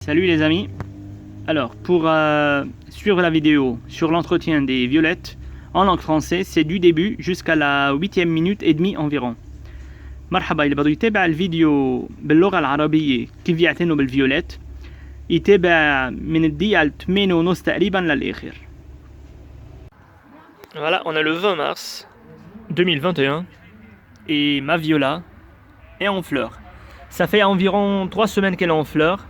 Salut les amis. Alors pour suivre la vidéo sur l'entretien des violettes en langue française, c'est du début jusqu'à la 8e minute et demie environ. مرحبا اللي بده يتابع الفيديو باللغة العربية كيف يعتنوا بالفيولات يتابع من الدقيقة 8 ونص تقريبا للآخر. Voilà, on a le 20 mars 2021 et ma viola est en fleurs. Ça fait environ 3 semaines qu'elle est en fleurs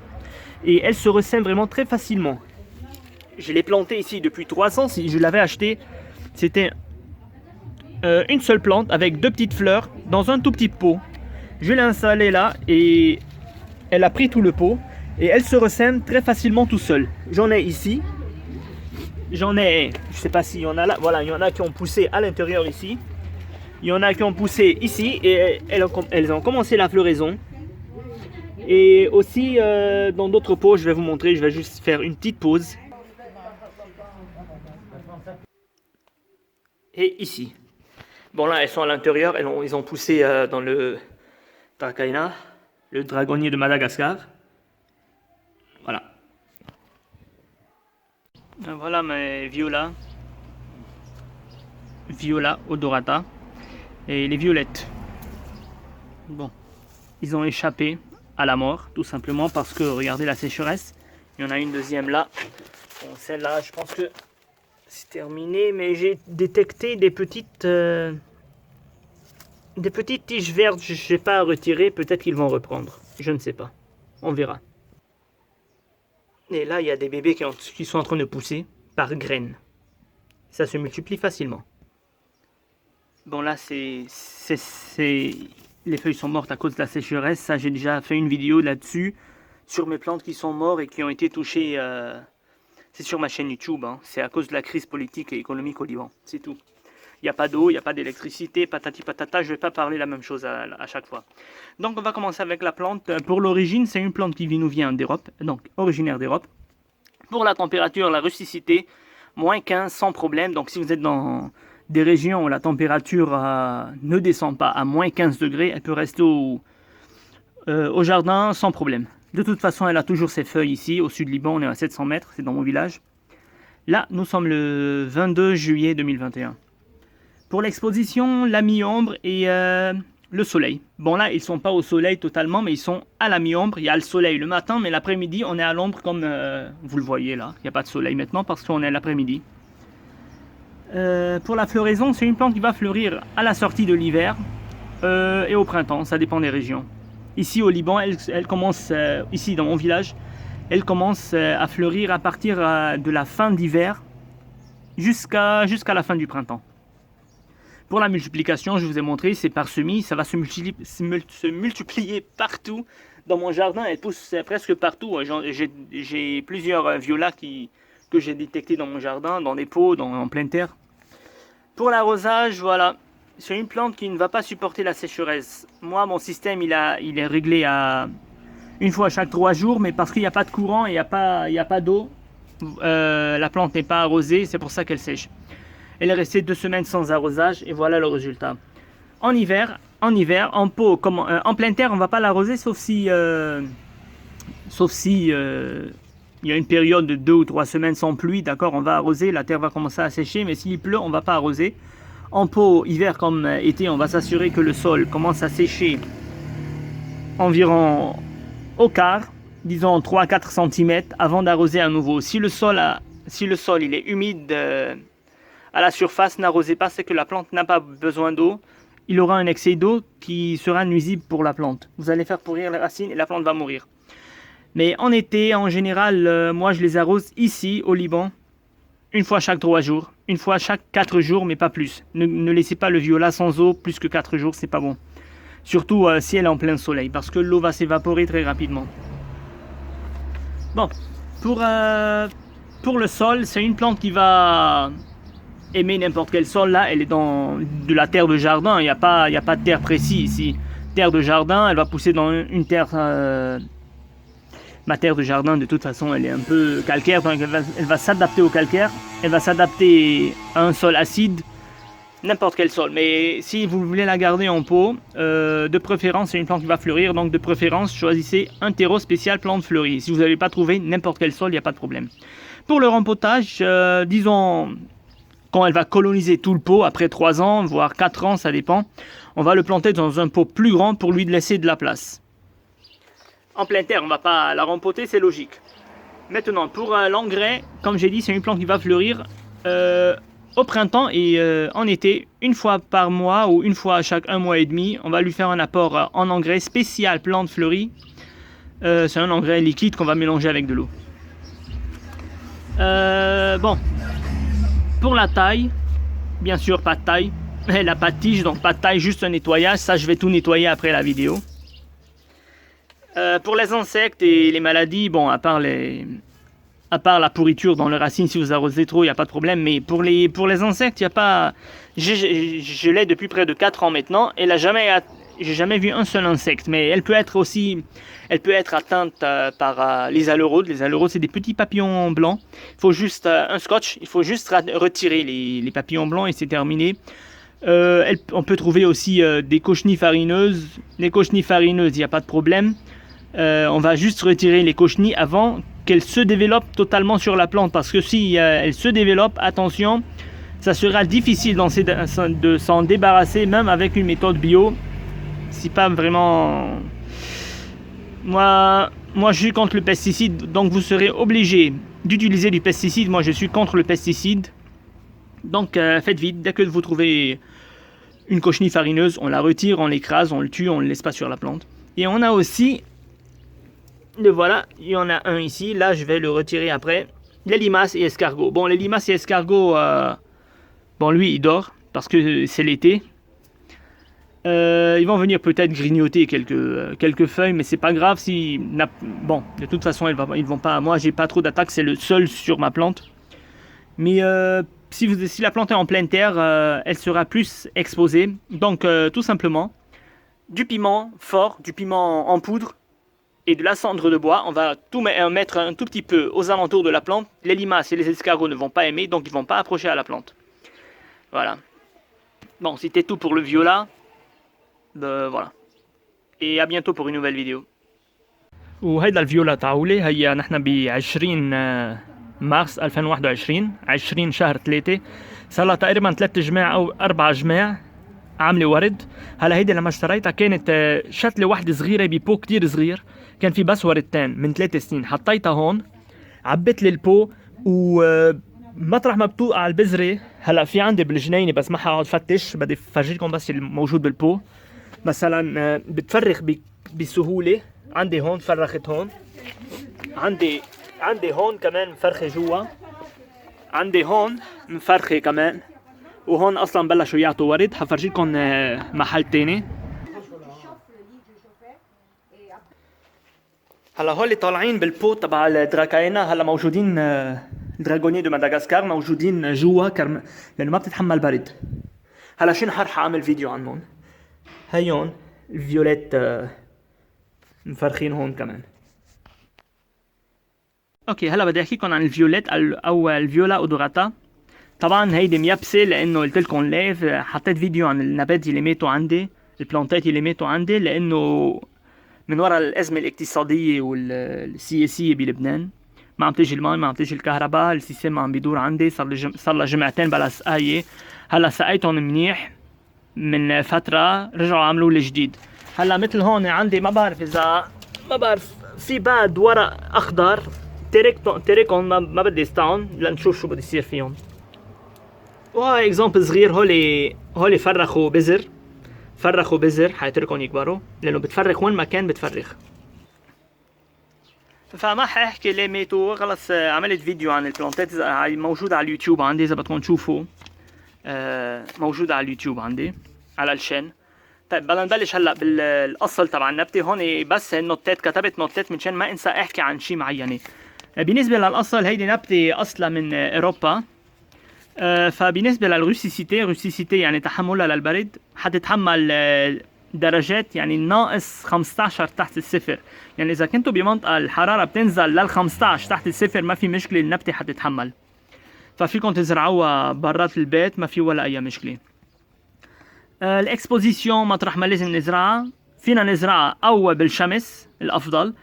et elle se ressème vraiment très facilement. Je l'ai plantée ici depuis 3 ans, si je l'avais acheté, c'était une seule plante avec 2 petites fleurs dans un tout petit pot. Je l'ai installée là et elle a pris tout le pot et elle se ressème très facilement tout seul. J'en ai ici, j'en ai, je sais pas s'il y en a là, voilà, il y en a qui ont poussé à l'intérieur ici, il y en a qui ont poussé ici et elles ont commencé la floraison. Et aussi dans d'autres pots, je vais vous montrer, je vais juste faire une petite pause. Et ici. Bon là, elles sont à l'intérieur, ils ont poussé dans le Dracaena, le dragonnier de Madagascar. Voilà. Voilà mes violas. Viola odorata. Et les violettes. Bon, ils ont échappé à la mort, tout simplement parce que, regardez la sécheresse. Il y en a une deuxième là. Bon, celle-là, je pense que c'est terminé, mais j'ai détecté des petites tiges vertes. Je ne sais pas à retirer, peut-être qu'ils vont reprendre. Je ne sais pas. On verra. Et là, il y a des bébés qui sont en train de pousser par graines. Ça se multiplie facilement. Bon, là, les feuilles sont mortes à cause de la sécheresse. Ça, j'ai déjà fait une vidéo là-dessus, sur mes plantes qui sont mortes et qui ont été touchées. C'est sur ma chaîne YouTube. Hein. C'est à cause de la crise politique et économique au Liban. C'est tout. Il n'y a pas d'eau, il n'y a pas d'électricité, patati patata. Je ne vais pas parler la même chose à chaque fois. Donc, on va commencer avec la plante. Pour l'origine, c'est une plante qui nous vient d'Europe, donc originaire d'Europe. Pour la température, la rusticité, moins 15 sans problème. Donc, si vous êtes dans des régions où la température ne descend pas à moins 15 degrés, elle peut rester au jardin sans problème. De toute façon, elle a toujours ses feuilles ici, au sud du Liban, on est à 700 mètres, c'est dans mon village. Là, nous sommes le 22 juillet 2021. Pour l'exposition, la mi-ombre et le soleil. Bon là, ils ne sont pas au soleil totalement, mais ils sont à la mi-ombre. Il y a le soleil le matin, mais l'après-midi, on est à l'ombre comme vous le voyez là. Il n'y a pas de soleil maintenant parce qu'on est à l'après-midi. Pour la floraison, c'est une plante qui va fleurir à la sortie de l'hiver et au printemps, ça dépend des régions. Ici au Liban, elle commence, ici dans mon village, elle commence à fleurir à partir de la fin d'hiver jusqu'à la fin du printemps. Pour la multiplication, je vous ai montré, c'est par semis, ça va se multiplier partout dans mon jardin, elle pousse presque partout. J'ai plusieurs violas que j'ai détectés dans mon jardin, dans des pots, en pleine terre. Pour l'arrosage, voilà, c'est une plante qui ne va pas supporter la sécheresse. Moi, mon système, il est réglé à une fois chaque 3 jours, mais parce qu'il n'y a pas de courant et il n'y a pas d'eau, la plante n'est pas arrosée, c'est pour ça qu'elle sèche. Elle est restée 2 semaines sans arrosage et voilà le résultat. En hiver, en pot, en pleine terre, on ne va pas l'arroser sauf si il y a une période de 2 ou 3 semaines sans pluie, d'accord, on va arroser, la terre va commencer à sécher, mais s'il pleut, on ne va pas arroser. En pot, hiver comme été, on va s'assurer que le sol commence à sécher environ au quart, disons 3-4 cm avant d'arroser à nouveau. Si le sol il est humide à la surface, n'arrosez pas, c'est que la plante n'a pas besoin d'eau. Il aura un excès d'eau qui sera nuisible pour la plante. Vous allez faire pourrir les racines et la plante va mourir. Mais en été, en général, moi je les arrose ici au Liban, une fois chaque 3 jours, une fois chaque 4 jours, mais pas plus. Ne laissez pas le viola sans eau plus que 4 jours, c'est pas bon. Surtout si elle est en plein soleil, parce que l'eau va s'évaporer très rapidement. Bon, pour le sol, c'est une plante qui va aimer n'importe quel sol. Là, elle est dans de la terre de jardin, il n'y a pas de terre précise ici. Terre de jardin, elle va pousser dans une terre... Ma terre de jardin, de toute façon, elle est un peu calcaire, donc elle va s'adapter au calcaire. Elle va s'adapter à un sol acide. n'importe quel sol. Mais si vous voulez la garder en pot, de préférence, c'est une plante qui va fleurir. Donc de préférence, choisissez un terreau spécial plante fleurie. Si vous n'avez pas trouvé n'importe quel sol, il n'y a pas de problème. Pour le rempotage, disons, quand elle va coloniser tout le pot, après 3 ans, voire 4 ans, ça dépend, on va le planter dans un pot plus grand pour lui laisser de la place. En plein terre, on ne va pas la rempoter, c'est logique. Maintenant, pour l'engrais, comme j'ai dit, c'est une plante qui va fleurir au printemps et en été, une fois par mois ou une fois chaque 1 mois et demi, on va lui faire un apport en engrais spécial plante fleurie. C'est un engrais liquide qu'on va mélanger avec de l'eau. Bon, pour la taille, bien sûr pas de taille, elle n'a pas de tige, donc pas de taille, juste un nettoyage. Ça, je vais tout nettoyer après la vidéo. Pour les insectes et les maladies, bon, à part la pourriture dans les racines, si vous arrosez trop, il n'y a pas de problème. Mais pour les insectes, il n'y a pas... Je l'ai depuis près de 4 ans maintenant, et j'ai jamais vu un seul insecte. Mais elle peut être atteinte par les aleurodes. Les aleurodes, c'est des petits papillons blancs. Il faut juste un scotch, il faut juste retirer les papillons blancs et c'est terminé. On peut trouver aussi des cochenilles farineuses. Les cochenilles farineuses, il n'y a pas de problème. On va juste retirer les cochenilles avant qu'elles se développent totalement sur la plante, parce que si elles se développent, attention, ça sera difficile de s'en débarrasser, même avec une méthode bio. C'est pas vraiment... Moi je suis contre le pesticide, donc vous serez obligé d'utiliser du pesticide. Moi je suis contre le pesticide, donc faites vite. Dès que vous trouvez une cochenille farineuse, on la retire, on l'écrase, on le tue, on ne le laisse pas sur la plante. Et on a aussi, voilà, il y en a un ici, là je vais le retirer après, les limaces et escargots. Bon, les limaces et escargots, bon, lui il dort parce que c'est l'été. Ils vont venir peut-être grignoter quelques feuilles, mais c'est pas grave. Bon, de toute façon ils vont pas. Moi j'ai pas trop d'attaques, c'est le seul sur ma plante. Mais si la plante est en pleine terre, elle sera plus exposée. Donc tout simplement du piment fort, du piment en poudre et de la cendre de bois. On va tout mettre un tout petit peu aux alentours de la plante. Les limaces et les escargots ne vont pas aimer, donc ils vont pas approcher à la plante. Voilà. Bon, c'était tout pour le viola. voilà. Et à bientôt pour une nouvelle vidéo. وهيدا الفيولا تعولي هي نحن ب 20 مارس 2021 20 شهر 3 صار لها تقريبا 3 جماع او 4 جماع عامله ورد. هلا هيدي لما اشتريتها كانت شتله واحده صغيره ببو كتير صغير، كان في بس وردتين من 3 سنين. حطيتها هون، عبيت لي البو، ومطرح ما بتوقع البذره هلا في عندي بالجنينه، بس ما حقعد فتش، بدي فرجيكم بس الموجود بالبو. مثلا بتفرخ بسهوله. عندي هون فرخت هون، عندي هون كمان مفرخه جوا، عندي هون مفرخه كمان، وهون اصلا بلشوا يعطوا ورد. حفرجيكم محل تاني. هلا هول طالعين بالبو تبع الدراكاينا، هلا موجودين دراغوني دو مدغسكار، موجودين جوا لانه ما بتتحمل برد. هلا شو رح اعمل فيديو عنهم. هيون الفيوليت مفرخين هون كمان. اوكي، هلا بدي احكيكم عن الفيوليت او الفيولا اودوراتا. طبعا هيدي ميبسه لانه قلت لكم لايف، حطيت فيديو عن النبات اللي ماتوا عندي، البلانتات اللي ماتوا عندي، لانه من وراء الازمه الاقتصاديه والسياسيه بلبنان ما عم تيجي الماء، ما عم تيجي الكهرباء، السيستم ما عم بيدور عندي. صار له جمعتين بلا سقايه. هلا سقيتهم منيح من فتره، رجعوا عملوا لي جديد. هلا مثل هون عندي ما بعرف في بعد ورق اخضر، تركهم ما بدي استعن لنشوف شو بده يصير فيهم. وهاي اكزامبل صغير. هولي فرخوا بذر، حيتركهم يكبروا لانه بتفرخ وين ما كان بتفرخ. فما حاحكي ليه ماتوا، خلص عملت فيديو عن البلانتات موجود على اليوتيوب عندي، اذا بدكم تشوفوا موجود على اليوتيوب عندي على الشين. طيب بدنا نبلش هلا بالاصل تبع النبته. هون بس النوتات، كتبت نوتات مشان ما انسى احكي عن شيء معين. بالنسبه للاصل، هيدي نبته اصلها من اوروبا. فبالنسبه للروسيسيتي يعني تحملها للبرد، حتتحمل درجات يعني ناقص 15 تحت الصفر. يعني اذا كنتوا بمنطقه الحراره بتنزل لل 15 تحت الصفر ما في مشكله، النبته حتتحمل. ففيكم تزرعوها برات البيت، ما في ولا اي مشكله. الاكسبوزيسيون مطرح ما لازم نزرعها، فينا نزرعها او بالشمس الافضل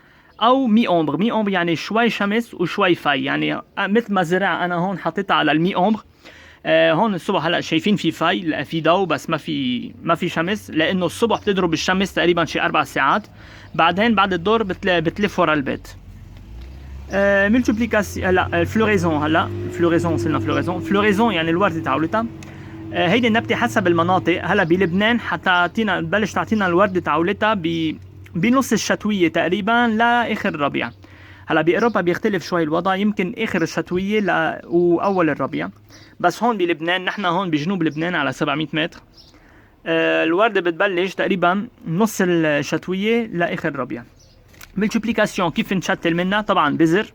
او مي اومبر. مي اومبر يعني شوي شمس وشوي في، يعني مثل ما زرع انا هون حطيتها على المي اومبر. هون الصبح هلا شايفين في في، في ضوء بس ما في شمس، لانه الصبح بتضرب الشمس تقريبا شي 4 ساعات، بعدين بعد الظهر بتلف ورا البيت. ملتيبليكاسيون هلا فلوريزون، هلا فلوريزون وصلنا فلوريزون يعني الورده تاعولتها. هيدي النبته حسب المناطق. هلا بلبنان حتعطينا تبلش تعطينا الورده تاعولتها بنص الشتويه تقريبا لاخر الربيع. هلا باوروبا بيختلف شوي الوضع، يمكن اخر الشتويه واول الربيع، بس هون بلبنان نحن هون بجنوب لبنان على 700 متر الورده بتبلش تقريبا نص الشتويه لاخر الربيع. ملتيبليكاسيون كيف نشتل منها؟ طبعا بذر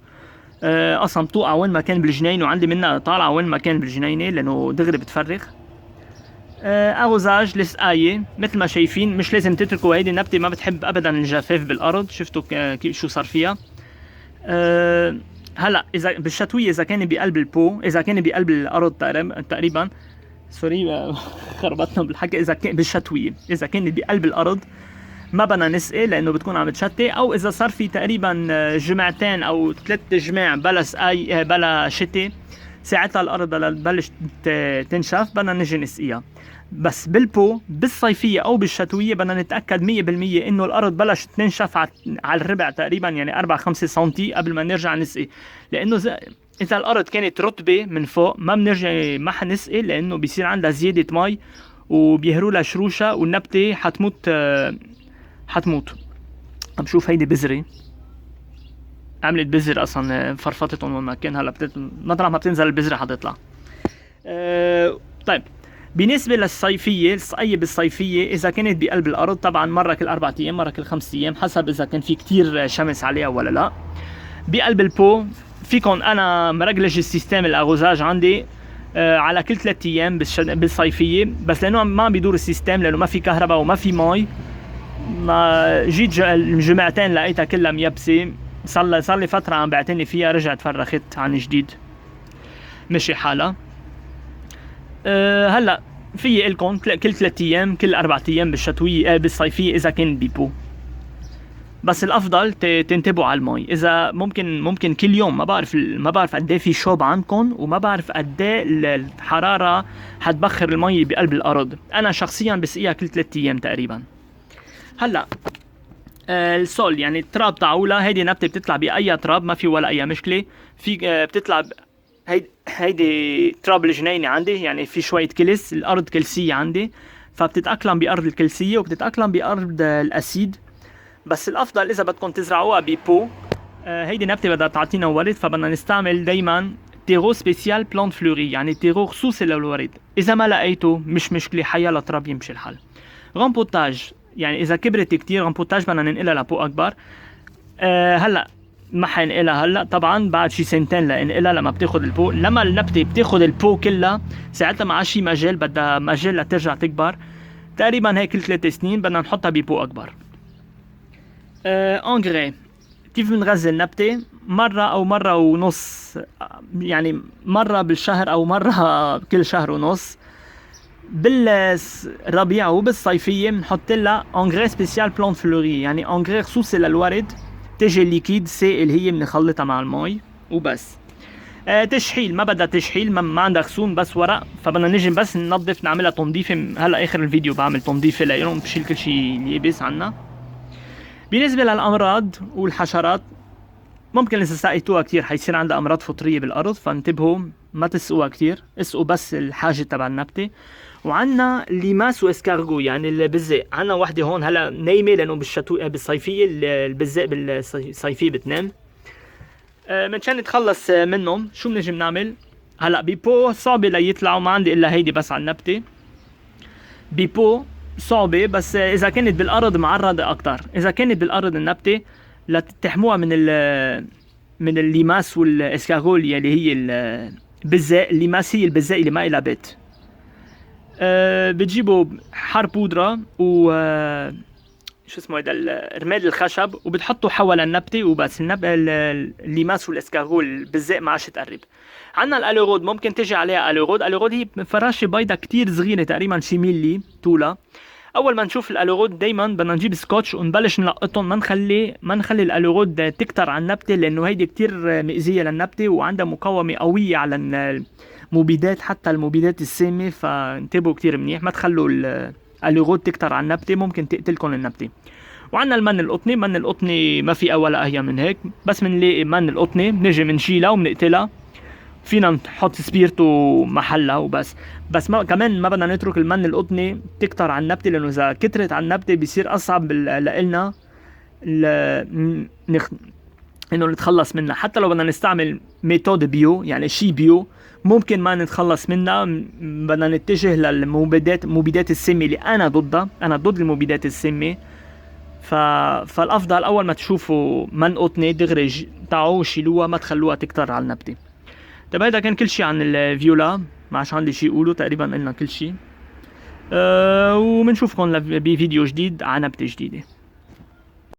اصلا بتوقع وين ما كان بالجنين، وعندي منها طالعه وين ما كان بالجنينه لانه دغري بتفرخ. اغوزاج لسقايه مثل ما شايفين، مش لازم تتركوا، هيدي النبته ما بتحب ابدا الجفاف بالارض، شفتوا كيف شو صار فيها. هلا اذا بالشتويه اذا كان بقلب البو، اذا كان بقلب الارض تقريبا سوري خربطنا بالحكي، اذا كان بالشتويه اذا كان بقلب الارض ما بدنا نسقي لانه بتكون عم تشتي، او اذا صار في تقريبا جمعتين او 3 جماع بلا سقاي بلا شتي، ساعتها الارض بلش تنشف بدنا نجي نسقيها. بس بالبو بالصيفيه او بالشتويه بدنا نتاكد 100% انه الارض بلشت تنشف على الربع تقريبا، يعني 4-5 سم قبل ما نرجع نسقي، لانه اذا الارض كانت رطبه من فوق ما حنسقي، لانه بيصير عندها زياده مي وبيهروا لها شروشها والنبته حتموت. عم شوف هيدي بذرة عملت بذر اصلا فرفطتهم وين ما كان، هلا مطرح ما بتنزل البذرة حتطلع. طيب بالنسبة للصيفية، السقية بالصيفية إذا كانت بقلب الأرض طبعا مرة كل 4 أيام مرة كل 5 أيام حسب إذا كان في كتير شمس عليها ولا لا. بقلب البو فيكن أنا مرجلج السيستم الأغوزاج عندي على كل 3 أيام بالصيفية، بس لأنه ما عم بيدور السيستم لأنه ما في كهرباء وما في مي، ما جيت الجمعتين لقيتها كلها ميبسه، صار لي فتره عم بعتني فيها، رجعت فرخت عن جديد مشي حالها. هلا في لكم كل 3 ايام كل 4 ايام بالشتويه بالصيفيه اذا كان بيبو، بس الافضل تنتبهوا على المي. اذا ممكن كل يوم، ما بعرف قد ايه في شوب عندكم، وما بعرف قد ايه الحراره حتبخر المي بقلب الارض. انا شخصيا بسقيها كل 3 ايام تقريبا. هلا السول يعني التراب تاعولها، هيدي نبته بتطلع باي تراب ما في ولا اي مشكله، في بتطلع هيدي تراب الجنينه عندي، يعني في شويه كلس، الارض كلسيه عندي، فبتتاقلم بارض الكلسيه وبتتاقلم بارض الاسيد. بس الافضل اذا بدكم تزرعوها ببو، هيدي نبته بدها تعطينا ورد، فبدنا نستعمل دايما تيرو سبيسيال بلانت فلوري، يعني تيرو خصوصي للورد. اذا ما لقيته مش مشكله، حيا لتراب يمشي الحال. غامبوتاج يعني اذا كبرت كتير غامبوتاج بدنا ننقلها لبو اكبر. هلا ما حنقلها هلا طبعا، بعد شي سنتين لنقلها لما بتاخد البو. لما النبته بتاخد البو كلها ساعتها ما عادش مجال، بدها مجال لترجع تكبر، تقريبا هيك كل 3 سنين بدنا نحطها ببو اكبر. انغري كيف بنغذي النبته؟ مرة او مرة ونص، يعني مرة بالشهر او مرة كل شهر ونص. بالربيع وبالصيفيه بنحط لها انغري سبيسيال بلانت فلوري، يعني انغري خصوصي للورد، تيجي الليكيد سائل هي بنخلطها مع المي وبس. تشحيل ما بدها تشحيل، ما عندها خصون بس ورق، فبدنا نجي بس ننظف نعملها تنظيفه. هلا اخر الفيديو بعمل تنظيفه لهم، بشيل كل شيء يابس عنا. بالنسبه للامراض والحشرات، ممكن اذا سقيتوها كتير حيصير عندها امراض فطريه بالارض، فانتبهوا ما تسقوها كتير، اسقوا بس الحاجه تبع النبته. وعنا ليماس واسكارغو يعني البزاق، عنا وحده هون هلا نايمه لانه بالصيفيه البزاق بالصيفيه بتنام. منشان نتخلص منهم شو بنجي بنعمل؟ هلا بيبو صعبه ليطلعوا، ما عندي الا هيدي بس على النبته. بيبو صعبه، بس اذا كانت بالارض معرضه اكتر. اذا كانت بالارض النبته لتحموها من الليماس والاسكارغول اللي هي البزاق. الليماس هي البزاق اللي ما إلها بيت. بتجيبوا حار بودرة و شو اسمه هذا رماد الخشب وبتحطه حول النبته وبس. الليماس والاسكارغول البزاق ما عادش تقرب. عندنا الالورود ممكن تجي عليها الورود. الورود هي فراشه بيضه كتير صغيره تقريبا شي ملي طولها. اول ما نشوف الالورود دايما بدنا نجيب سكوتش ونبلش نلقطهم، ما نخلي الالورود تكتر على النبته لانه هيدي كتير مؤذيه للنبته وعندها مقاومه قويه على المبيدات حتى المبيدات السامه، فانتبهوا كتير منيح ما تخلوا الالورود تكتر على النبته ممكن تقتلكم النبته. وعندنا المن القطني. من القطني ما في ولا اهين من هيك، بس بنلاقي من القطني بنجي بنشيلها وبنقتلها، فينا نحط سبيرتو محلها وبس. بس ما كمان ما بدنا نترك المن القطني تكتر على النبته، لانه اذا كترت على النبته بيصير اصعب لنا انه نتخلص منها. حتى لو بدنا نستعمل ميثود بيو يعني شي بيو ممكن ما نتخلص منها، بدنا نتجه مبيدات السامه اللي انا ضدها. انا ضد المبيدات السامه. فالافضل اول ما تشوفوا من قطني دغري تعوا شيلوها، ما تخلوها تكتر على النبته. طيب هيدا كان كل شيء عن الفيولا، ما عادش عندي شيء اقوله، تقريبا قلنا كل شيء. وبنشوفكم بفيديو جديد عن نبته جديده.